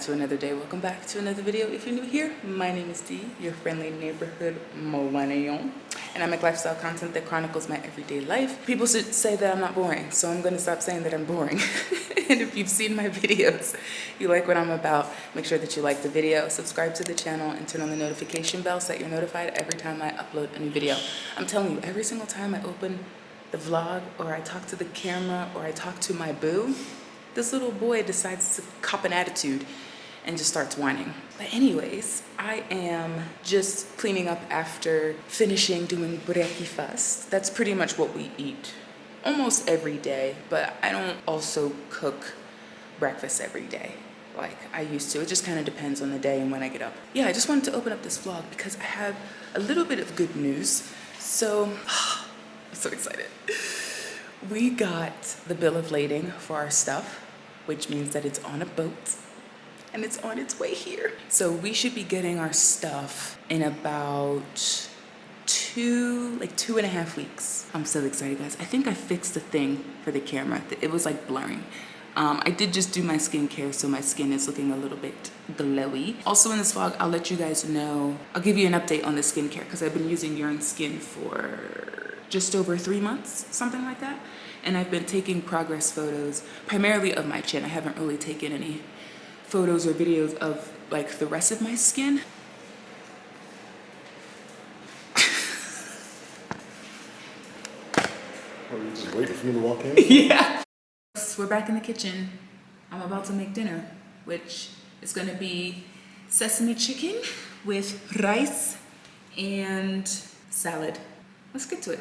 to another day. Welcome back to another video. If you're new here, my name is Dee, your friendly neighborhood millennial, and I make lifestyle content that chronicles my everyday life. People should say that I'm not boring, so I'm gonna stop saying that I'm boring. And if you've seen my videos, you like what I'm about, make sure that you like the video, subscribe to the channel, and turn on the notification bell so that you're notified every time I upload a new video. I'm telling you, every single time I open the vlog, or I talk to the camera, or I talk to my boo, this little boy decides to cop an attitude and just starts whining. But anyways, I am just cleaning up after finishing doing Brekkie fast. That's pretty much what we eat almost every day, but I don't also cook breakfast every day like I used to. It just kind of depends on the day and when I get up. Yeah, I just wanted to open up this vlog because I have a little bit of good news. So, I'm so excited. We got the bill of lading for our stuff, which means that it's on a boat and it's on its way here. So we should be getting our stuff in about 2.5 weeks. I'm so excited, guys. I think I fixed the thing for the camera. It was like blurring. I did just do my skincare, so my skin is looking a little bit glowy. Also in this vlog, I'll let you guys know, I'll give you an update on the skincare because I've been using Urine Skin for just over 3 months, something like that. And I've been taking progress photos, primarily of my chin. I haven't really taken any photos or videos of like the rest of my skin. Are you just waiting for me to walk in? Yeah. We're back in the kitchen. I'm about to make dinner, which is gonna be sesame chicken with rice and salad. Let's get to it.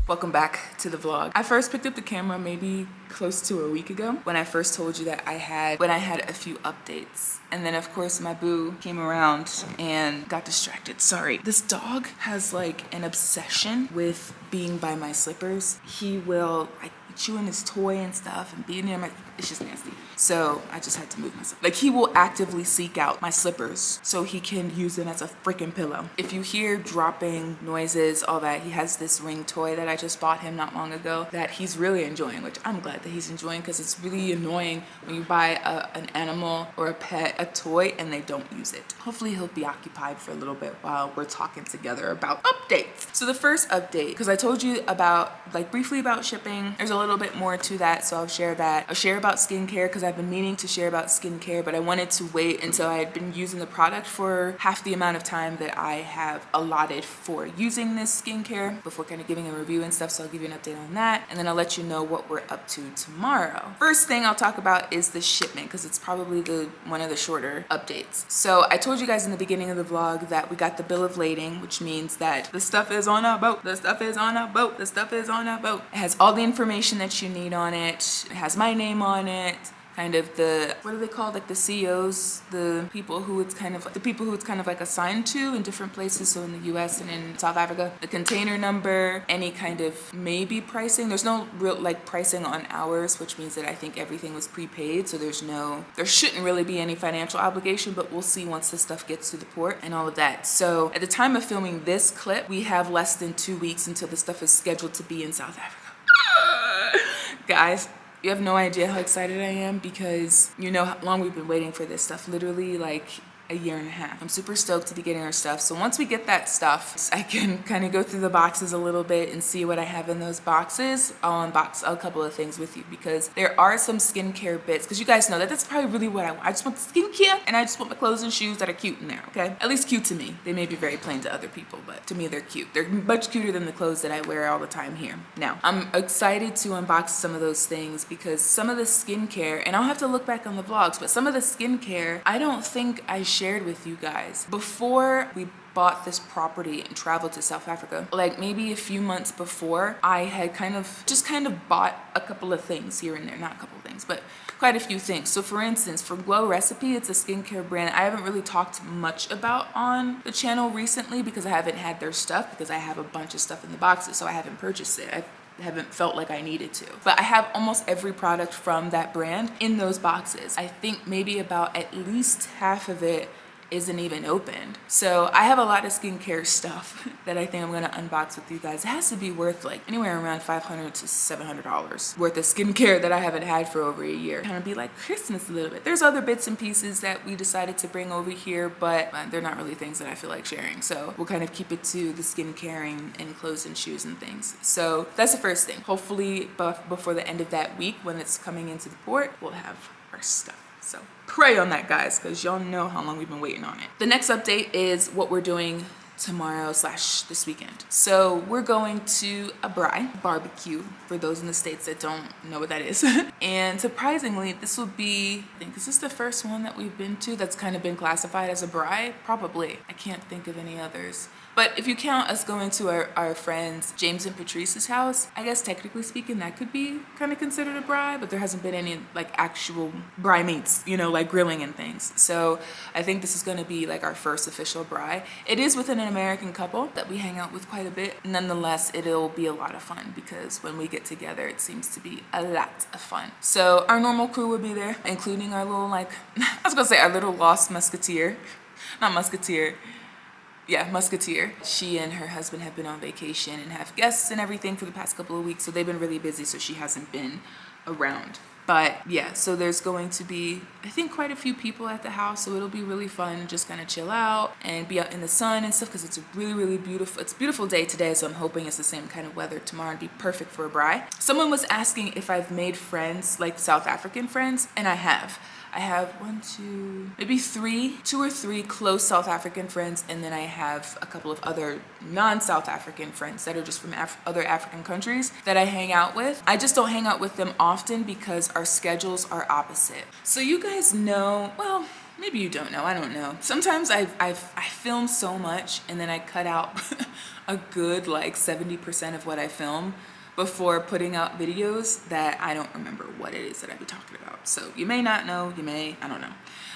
Welcome back to the vlog. I first picked up the camera maybe close to a week ago when I first told you that I had a few updates. And then of course my boo came around and got distracted. Sorry. This dog has like an obsession with being by my slippers. He will like chew in his toy and stuff and be near my It's just nasty. So I just had to move myself. Like, he will actively seek out my slippers so he can use them as a freaking pillow. If you hear dropping noises, all that, he has this ring toy that I just bought him not long ago that he's really enjoying, which I'm glad that he's enjoying, because it's really annoying when you buy an animal or a pet a toy and they don't use it. Hopefully he'll be occupied for a little bit while we're talking together about updates. So the first update, because I told you about, like, briefly about shipping, there's a little bit more to that, so I'll share that. I'll share about skincare, because I've been meaning to share about skincare, but I wanted to wait until I had been using the product for half the amount of time that I have allotted for using this skincare before kind of giving a review and stuff. So I'll give you an update on that, and then I'll let you know what we're up to tomorrow. First thing I'll talk about is the shipment, because it's probably one of the shorter updates. So I told you guys in the beginning of the vlog that we got the bill of lading, which means that the stuff is on a boat, the stuff is on a boat, the stuff is on a boat. It has all the information that you need on it. It has my name on it. Kind of the, what are they called? Like the CEOs, the people who it's kind of like assigned to in different places. So in the US and in South Africa, the container number, any kind of maybe pricing. There's no real like pricing on ours, which means that I think everything was prepaid. So there shouldn't really be any financial obligation, but we'll see once the stuff gets to the port and all of that. So at the time of filming this clip, we have less than 2 weeks until the stuff is scheduled to be in South Africa. Guys, you have no idea how excited I am, because you know how long we've been waiting for this stuff, literally like a year and a half. I'm super stoked to be getting our stuff. So once we get that stuff, I can kind of go through the boxes a little bit and see what I have in those boxes. I'll unbox a couple of things with you, because there are some skincare bits, because you guys know that that's probably really what I want. I just want the skincare, and I just want my clothes and shoes that are cute in there, okay? At least cute to me. They may be very plain to other people, but to me they're cute. They're much cuter than the clothes that I wear all the time here. Now, I'm excited to unbox some of those things, because some of the skincare, and I'll have to look back on the vlogs, but some of the skincare, I don't think I shared with you guys. Before we bought this property and traveled to South Africa, like maybe a few months before, I had kind of bought a couple of things here and there. Not a couple of things, but quite a few things. So for instance, for Glow Recipe, it's a skincare brand I haven't really talked much about on the channel recently, because I haven't had their stuff, because I have a bunch of stuff in the boxes, so I haven't purchased it. I haven't felt like I needed to. But I have almost every product from that brand in those boxes. I think maybe about at least half of it isn't even opened. So I have a lot of skincare stuff that I think I'm gonna unbox with you guys. It has to be worth like anywhere around $500 to $700 worth of skincare that I haven't had for over a year. Kind of be like Christmas a little bit. There's other bits and pieces that we decided to bring over here, but they're not really things that I feel like sharing. So we'll kind of keep it to the skincare and clothes and shoes and things. So that's the first thing. Hopefully before the end of that week, when it's coming into the port, we'll have our stuff. So pray on that, guys, because y'all know how long we've been waiting on it. The next update is what we're doing tomorrow / this weekend. So we're going to a Braai barbecue, for those in the States that don't know what that is. And surprisingly, this will be, I think, is this the first one that we've been to that's kind of been classified as a Braai? Probably. I can't think of any others. But if you count us going to our friends James and Patrice's house, I guess technically speaking that could be kind of considered a Braai, but there hasn't been any like actual Braai meats, you know, like grilling and things. So I think this is going to be like our first official Braai. It is with an American couple that we hang out with quite a bit. Nonetheless, it'll be a lot of fun, because when we get together, it seems to be a lot of fun. So our normal crew will be there, including our little our little lost musketeer. Not musketeer. Yeah, musketeer. She and her husband have been on vacation and have guests and everything for the past couple of weeks, so they've been really busy, so she hasn't been around. But yeah, so there's going to be, I think, quite a few people at the house, so it'll be really fun, just kind of chill out and be out in the sun and stuff, because it's a really beautiful, it's a beautiful day today, so I'm hoping it's the same kind of weather tomorrow and be perfect for a Braai. Someone was asking if I've made friends, like South African friends, and I have. I have two or three close South African friends, and then I have a couple of other non-South African friends that are just from other African countries that I hang out with. I just don't hang out with them often because our schedules are opposite. So you guys know, well, maybe you don't know, I don't know. Sometimes I film so much and then I cut out a good like 70% of what I film before putting out videos that I don't remember what it is that I be talking about. So you may not know, you may, I don't know.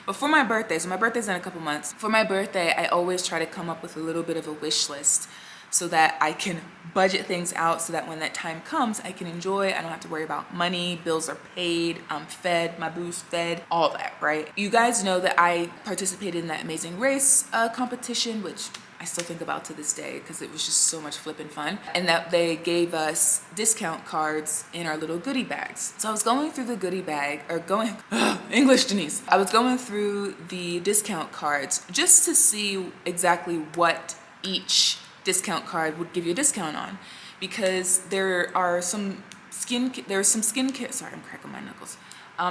But for my birthday, so my birthday's in a couple months. For my birthday, I always try to come up with a little bit of a wish list so that I can budget things out so that when that time comes, I can enjoy. I don't have to worry about money, bills are paid, I'm fed, my boo's fed, all that, right? You guys know that I participated in that Amazing Race competition, which I still think about to this day because it was just so much flippin' fun. And that they gave us discount cards in our little goodie bags. So I was going through the goodie bag, English Denise. I was going through the discount cards just to see exactly what each discount card would give you a discount on, because there were some skincare, sorry, I'm cracking my knuckles.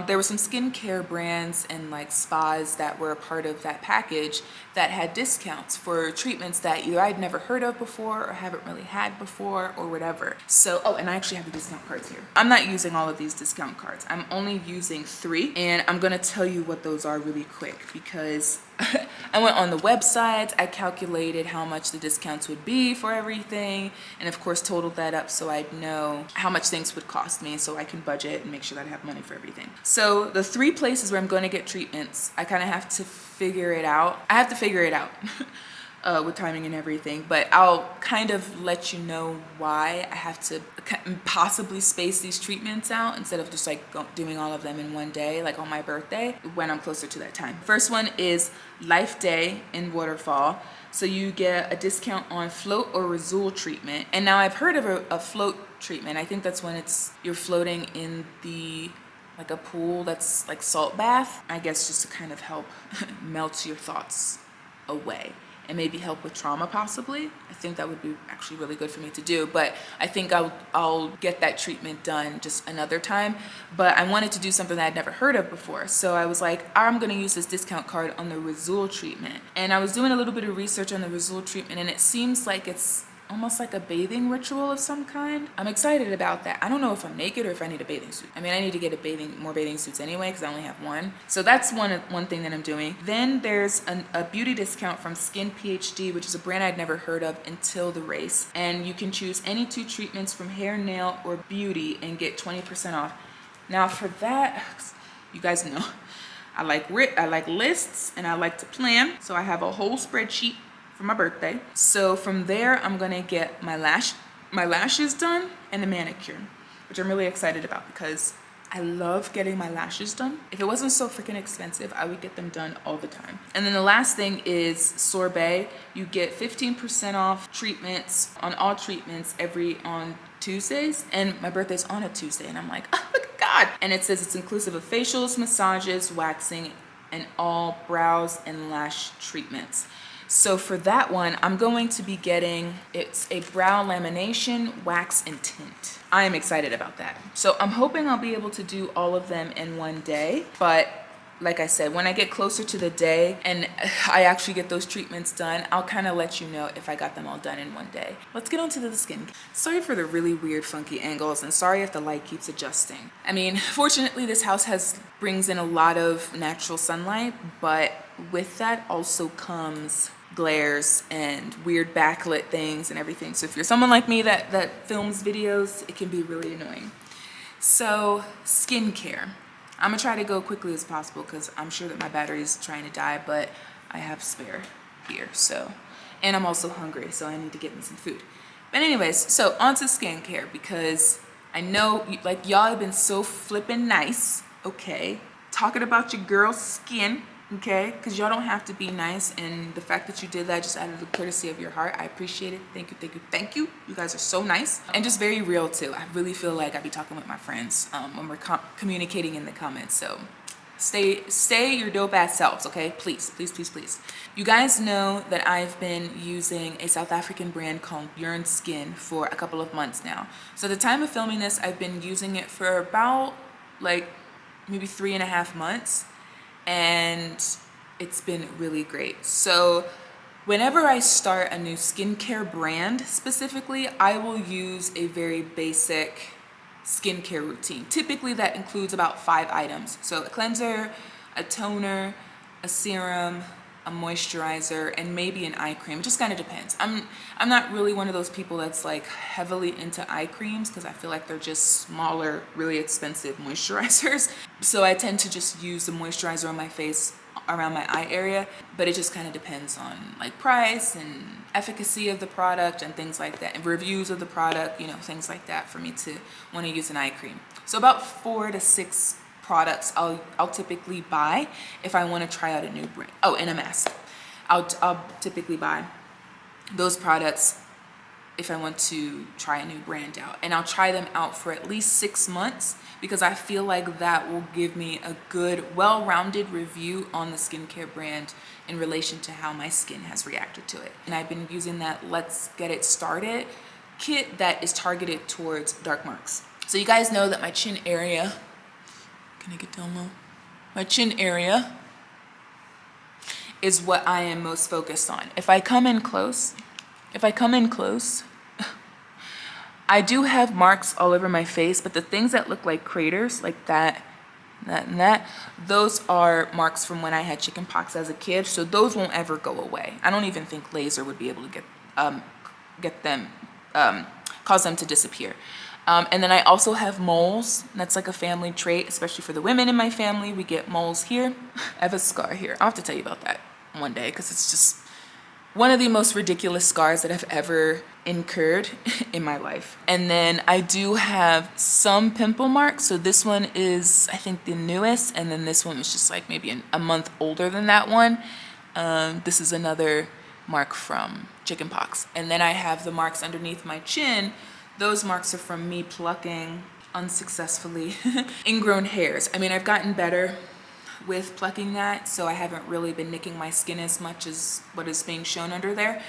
There were some skincare brands and like spas that were a part of that package that had discounts for treatments that either I'd never heard of before or haven't really had before or whatever. So, oh, and I actually have the discount cards here. I'm not using all of these discount cards. I'm only using 3, and I'm gonna tell you what those are really quick because I went on the website, I calculated how much the discounts would be for everything, and of course totaled that up so I'd know how much things would cost me so I can budget and make sure that I have money for everything. So the 3 places where I'm going to get treatments, I kind of have to figure it out. I have to figure it out with timing and everything, but I'll kind of let you know why I have to possibly space these treatments out instead of just like doing all of them in one day, like on my birthday, when I'm closer to that time. First one is Life Day in Waterfall. So you get a discount on float or Rizul treatment. And now I've heard of a float treatment. I think that's when you're floating in like a pool that's like salt bath, I guess, just to kind of help melt your thoughts away and maybe help with trauma possibly. I think that would be actually really good for me to do, but I think I'll get that treatment done just another time. But I wanted to do something that I'd never heard of before. So I was like, I'm gonna use this discount card on the Rizul treatment. And I was doing a little bit of research on the Rizul treatment, and it seems like it's almost like a bathing ritual of some kind. I'm excited about that. I don't know if I'm naked or if I need a bathing suit. I mean, I need to get more bathing suits anyway because I only have one. So that's one thing that I'm doing. Then there's a beauty discount from Skin PhD, which is a brand I'd never heard of until the race. And you can choose any 2 treatments from hair, nail, or beauty and get 20% off. Now for that, you guys know, I like lists and I like to plan. So I have a whole spreadsheet for my birthday. So from there, I'm gonna get my lashes done and a manicure, which I'm really excited about because I love getting my lashes done. If it wasn't so freaking expensive, I would get them done all the time. And then the last thing is Sorbet. You get 15% off treatments on all treatments on Tuesdays, and my birthday's on a Tuesday, and I'm like, oh my God. And it says it's inclusive of facials, massages, waxing, and all brows and lash treatments. So for that one, I'm going to be getting, it's a brow lamination, wax, and tint. I am excited about that. So I'm hoping I'll be able to do all of them in one day. But like I said, when I get closer to the day and I actually get those treatments done, I'll kind of let you know if I got them all done in one day. Let's get on to the skin. Sorry for the really weird, funky angles, and sorry if the light keeps adjusting. I mean, fortunately, this house brings in a lot of natural sunlight, but with that also comes glares and weird backlit things and everything. So if you're someone like me that films videos, it can be really annoying. So skincare. I'm gonna try to go quickly as possible because I'm sure that my battery is trying to die, but I have spare here. So, and I'm also hungry, so I need to get me some food. But anyways, so onto skincare, because I know like y'all have been so flippin' nice, okay, talking about your girl's skin. Okay, because y'all don't have to be nice, and the fact that you did that just out of the courtesy of your heart, I appreciate it. Thank you, thank you, thank you. You guys are so nice and just very real too. I really feel like I be talking with my friends when we're communicating in the comments. So stay your dope ass selves, okay? Please, please, please, please. You guys know that I've been using a South African brand called Bjorn Skin for a couple of months now. So at the time of filming this, I've been using it for about like maybe 3.5 months. And it's been really great. So whenever I start a new skincare brand specifically, I will use a very basic skincare routine. Typically that includes about 5 items. So a cleanser, a toner, a serum, a moisturizer, and maybe an eye cream. It just kind of depends. I'm not really one of those people that's like heavily into eye creams because I feel like they're just smaller, really expensive moisturizers. So I tend to just use the moisturizer on my face around my eye area, but it just kind of depends on like price and efficacy of the product and things like that, and reviews of the product, you know, things like that for me to want to use an eye cream. So about 4 to 6 products I'll typically buy if I want to try out a new brand. Oh, and a mask. I'll typically buy those products if I want to try a new brand out, and I'll try them out for at least 6 months because I feel like that will give me a good, well-rounded review on the skincare brand in relation to how my skin has reacted to it. And I've been using that Let's Get It Started kit that is targeted towards dark marks. So you guys know that my chin area, can I get down low? My chin area is what I am most focused on. If I come in close, I do have marks all over my face, but the things that look like craters, like that, and that, those are marks from when I had chickenpox as a kid, so those won't ever go away. I don't even think laser would be able to cause them to disappear. And then I also have moles. That's like a family trait, especially for the women in my family. We get moles here. I have a scar here. I'll have to tell you about that one day because it's just one of the most ridiculous scars that I've ever incurred in my life. And then I do have some pimple marks. So this one is, I think, the newest. And then this one was just like maybe a month older than that one. This is another mark from chickenpox. And then I have the marks underneath my chin. Those marks are from me plucking unsuccessfully ingrown hairs. I mean, I've gotten better with plucking that, so I haven't really been nicking my skin as much as what is being shown under there,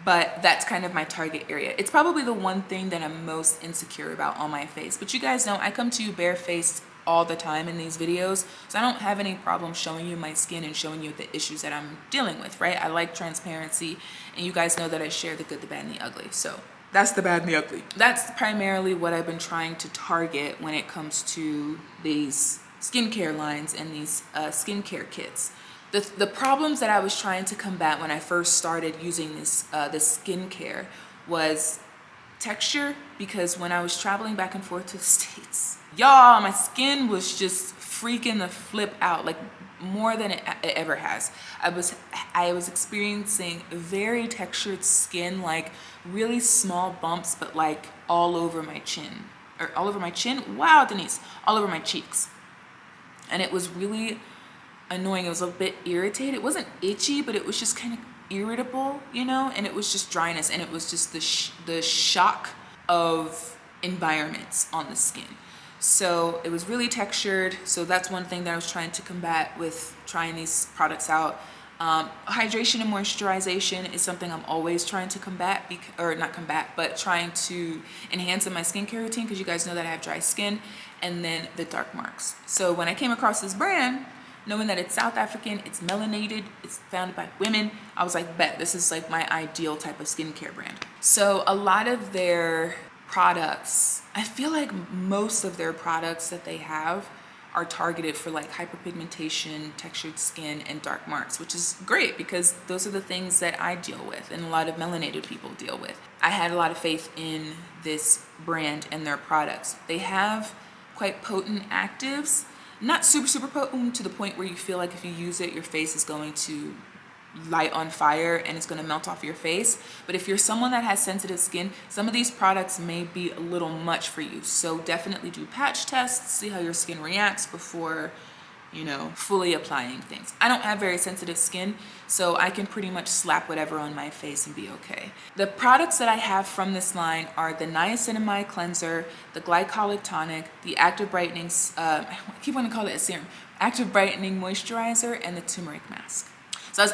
but that's kind of my target area. It's probably the one thing that I'm most insecure about on my face. But you guys know I come to you barefaced all the time in these videos, so I don't have any problem showing you my skin and showing you the issues that I'm dealing with, right? I like transparency, and you guys know that I share the good, the bad, and the ugly. So that's the bad and the ugly. That's primarily what I've been trying to target when it comes to these skincare lines and these skincare kits. The problems that I was trying to combat when I first started using this skincare was texture, because when I was traveling back and forth to the States, y'all, my skin was just freaking the flip out, like more than it ever has. I was experiencing very textured skin, like really small bumps, but like all over my chin. Wow, Denise, all over my cheeks. And it was really annoying. It was a bit irritated. It wasn't itchy, but it was just kind of irritable, you know, and it was just dryness, and it was just the shock of environments on the skin. So it was really textured. So that's one thing that I was trying to combat with trying these products out. Hydration and moisturization is something I'm always trying to combat, but trying to enhance in my skincare routine, because you guys know that I have dry skin, and then the dark marks. So when I came across this brand, knowing that it's South African, it's melanated, it's founded by women, I was like, bet, this is like my ideal type of skincare brand. So a lot of their products, I feel like most of their products that they have are targeted for like hyperpigmentation, textured skin, and dark marks, which is great because those are the things that I deal with and a lot of melanated people deal with. I had a lot of faith in this brand and their products. They have quite potent actives, not super potent to the point where you feel like if you use it, your face is going to light on fire and it's going to melt off your face. But if you're someone that has sensitive skin, some of these products may be a little much for you. So definitely do patch tests, see how your skin reacts before, you know, fully applying things. I don't have very sensitive skin, so I can pretty much slap whatever on my face and be okay. The products that I have from this line are the niacinamide cleanser, the glycolic tonic, the active brightening, I keep wanting to call it a serum, active brightening moisturizer, and the turmeric mask. So this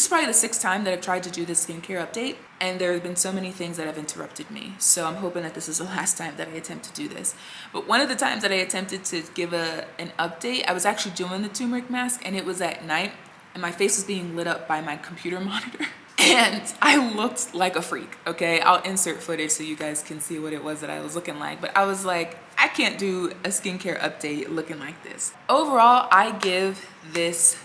is probably the 6th time that I've tried to do this skincare update, and there have been so many things that have interrupted me. So I'm hoping that this is the last time that I attempt to do this. But one of the times that I attempted to give an update, I was actually doing the turmeric mask, and it was at night, and my face was being lit up by my computer monitor. And I looked like a freak, okay? I'll insert footage so you guys can see what it was that I was looking like. But I was like, I can't do a skincare update looking like this. Overall, I give this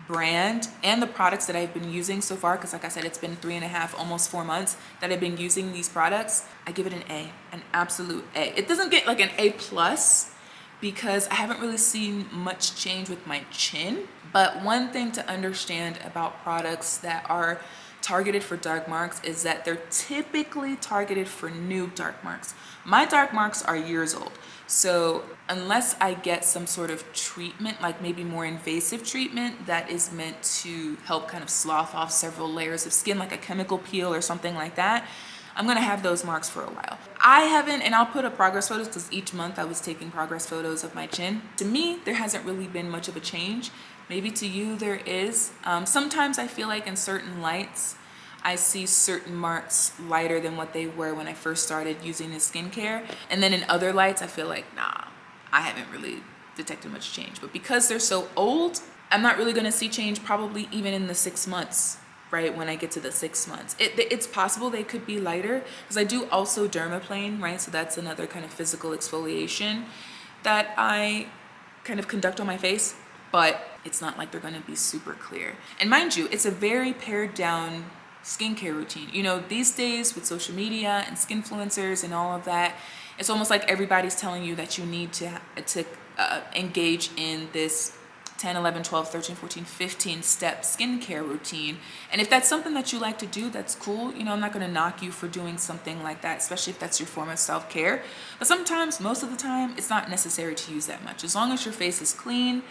brand and the products that I've been using so far, because like I said, it's been 3.5, almost 4 months that I've been using these products, I give it an A, an absolute A. It doesn't get like an A plus because I haven't really seen much change with my chin. But one thing to understand about products that are targeted for dark marks is that they're typically targeted for new dark marks. My dark marks are years old. So unless I get some sort of treatment, like maybe more invasive treatment that is meant to help kind of slough off several layers of skin, like a chemical peel or something like that, I'm gonna have those marks for a while. I haven't, and I'll put up progress photos because each month I was taking progress photos of my chin. To me, there hasn't really been much of a change. Maybe to you there is. Sometimes I feel like in certain lights, I see certain marks lighter than what they were when I first started using this skincare. And then in other lights, I feel like, nah, I haven't really detected much change. But because they're so old, I'm not really gonna see change probably even in the 6 months, right? When I get to the 6 months. It's possible they could be lighter because I do also dermaplane, right? So that's another kind of physical exfoliation that I kind of conduct on my face, but it's not like they're gonna be super clear. And mind you, it's a very pared down skincare routine. You know, these days with social media and skinfluencers and all of that, it's almost like everybody's telling you that you need to engage in this 10, 11, 12, 13, 14, 15 step skincare routine. And if that's something that you like to do, that's cool. You know, I'm not going to knock you for doing something like that, especially if that's your form of self-care. But sometimes, most of the time, it's not necessary to use that much. As long as your face is clean,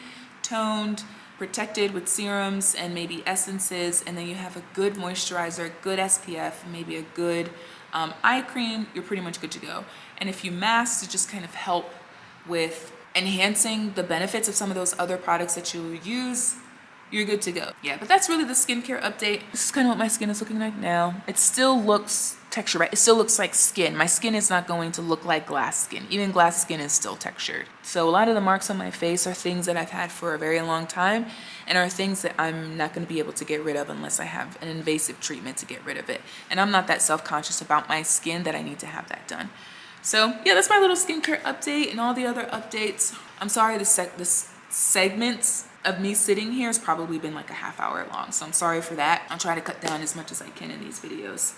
toned, protected with serums and maybe essences, and then you have a good moisturizer, good SPF, maybe a good eye cream, you're pretty much good to go. And if you mask to just kind of help with enhancing the benefits of some of those other products that you use, you're good to go. Yeah, but that's really the skincare update. This is kind of what my skin is looking like now. It still looks textured, right? It still looks like skin. My skin is not going to look like glass skin. Even glass skin is still textured. So a lot of the marks on my face are things that I've had for a very long time and are things that I'm not going to be able to get rid of unless I have an invasive treatment to get rid of it. And I'm not that self-conscious about my skin that I need to have that done. So yeah, that's my little skincare update and all the other updates. I'm sorry, this segments of me sitting here has probably been like a half hour long. So I'm sorry for that. I'll try to cut down as much as I can in these videos.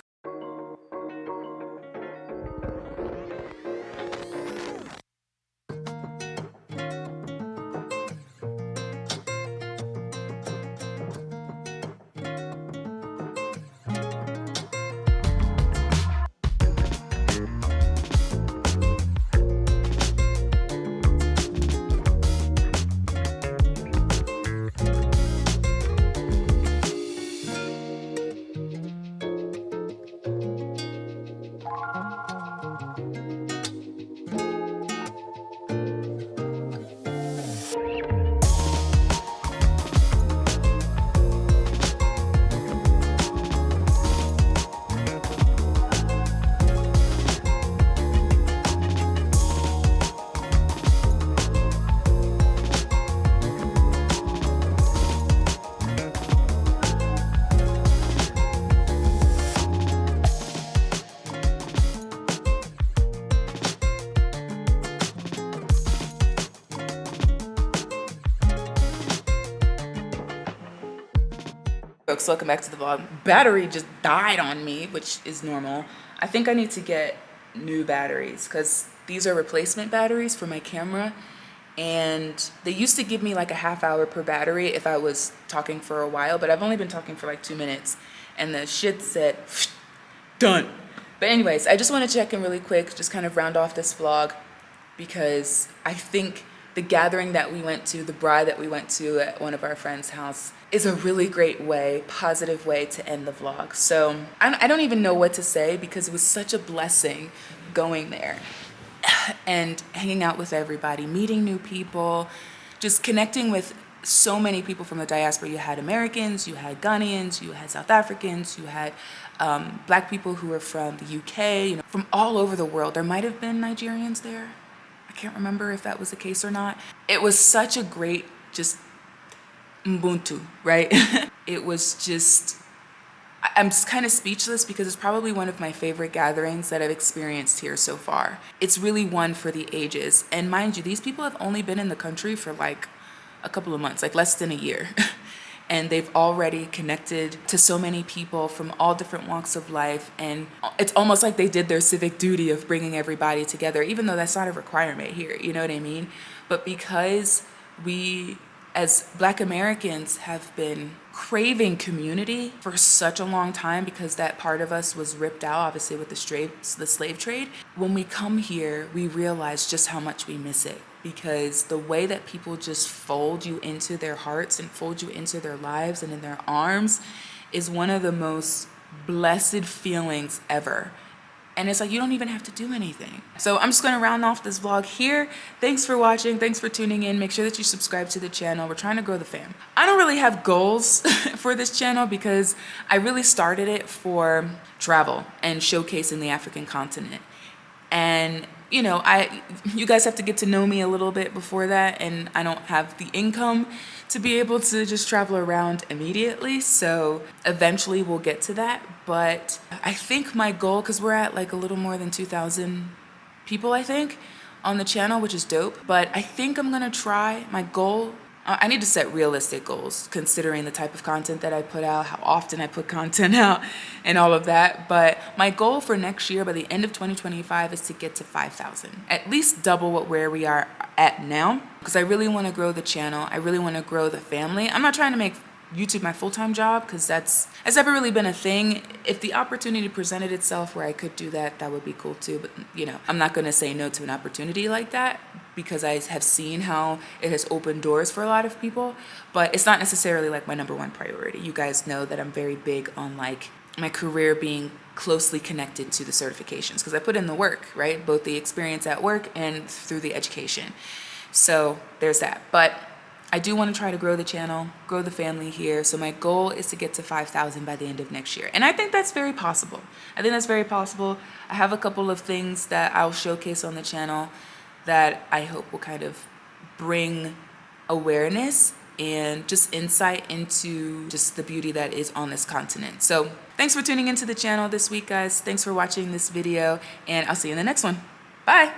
Folks, welcome back to the vlog. Battery just died on me, which is normal. I think I need to get new batteries because these are replacement batteries for my camera, and they used to give me like a half hour per battery if I was talking for a while, but I've only been talking for like 2 minutes and the shit said done. But anyways, I just want to check in really quick, just kind of round off this vlog, because I think the gathering that we went to, the Braai that we went to at one of our friends' house, is a really great way, positive way to end the vlog. So I don't even know what to say because it was such a blessing going there and hanging out with everybody, meeting new people, just connecting with so many people from the diaspora. You had Americans, you had Ghanaians, you had South Africans, you had Black people who were from the UK, you know, from all over the world. There might have been Nigerians there. I can't remember if that was the case or not. It was such a great, just Ubuntu, right? It was just, I'm kind of speechless because it's probably one of my favorite gatherings that I've experienced here so far. It's really one for the ages. And mind you, these people have only been in the country for like a couple of months, like less than a year. and they've already connected to so many people from all different walks of life, and it's almost like they did their civic duty of bringing everybody together, even though that's not a requirement here, you know what I mean? But because we as Black Americans have been craving community for such a long time, because that part of us was ripped out, obviously, with the slave trade. When we come here, we realize just how much we miss it, because the way that people just fold you into their hearts and fold you into their lives and in their arms is one of the most blessed feelings ever. And it's like, you don't even have to do anything. So I'm just gonna round off this vlog here. Thanks for watching, thanks for tuning in. Make sure that you subscribe to the channel. We're trying to grow the fam. I don't really have goals for this channel because I really started it for travel and showcasing the African continent. And you know, you guys have to get to know me a little bit before that, and I don't have the income to be able to just travel around immediately. So eventually we'll get to that. But I think my goal, because we're at like a little more than 2,000 people, I think, on the channel, which is dope. But I think I'm gonna try my goal. I need to set realistic goals considering the type of content that I put out, how often I put content out, and all of that. But my goal for next year, by the end of 2025, is to get to 5,000. At least double where we are at now, because I really want to grow the channel. I really want to grow the family. I'm not trying to make YouTube my full-time job, because that's never really been a thing. If the opportunity presented itself where I could do that, that would be cool too. But you know, I'm not going to say no to an opportunity like that, because I have seen how it has opened doors for a lot of people. But it's not necessarily like my #1 priority. You guys know that I'm very big on like my career being closely connected to the certifications, because I put in the work, right? Both the experience at work and through the education. So there's that. But I do want to try to grow the channel, grow the family here. So my goal is to get to 5,000 by the end of next year. And I think that's very possible. I think that's very possible. I have a couple of things that I'll showcase on the channel that I hope will kind of bring awareness and just insight into just the beauty that is on this continent. So thanks for tuning into the channel this week, guys. Thanks for watching this video, and I'll see you in the next one. Bye.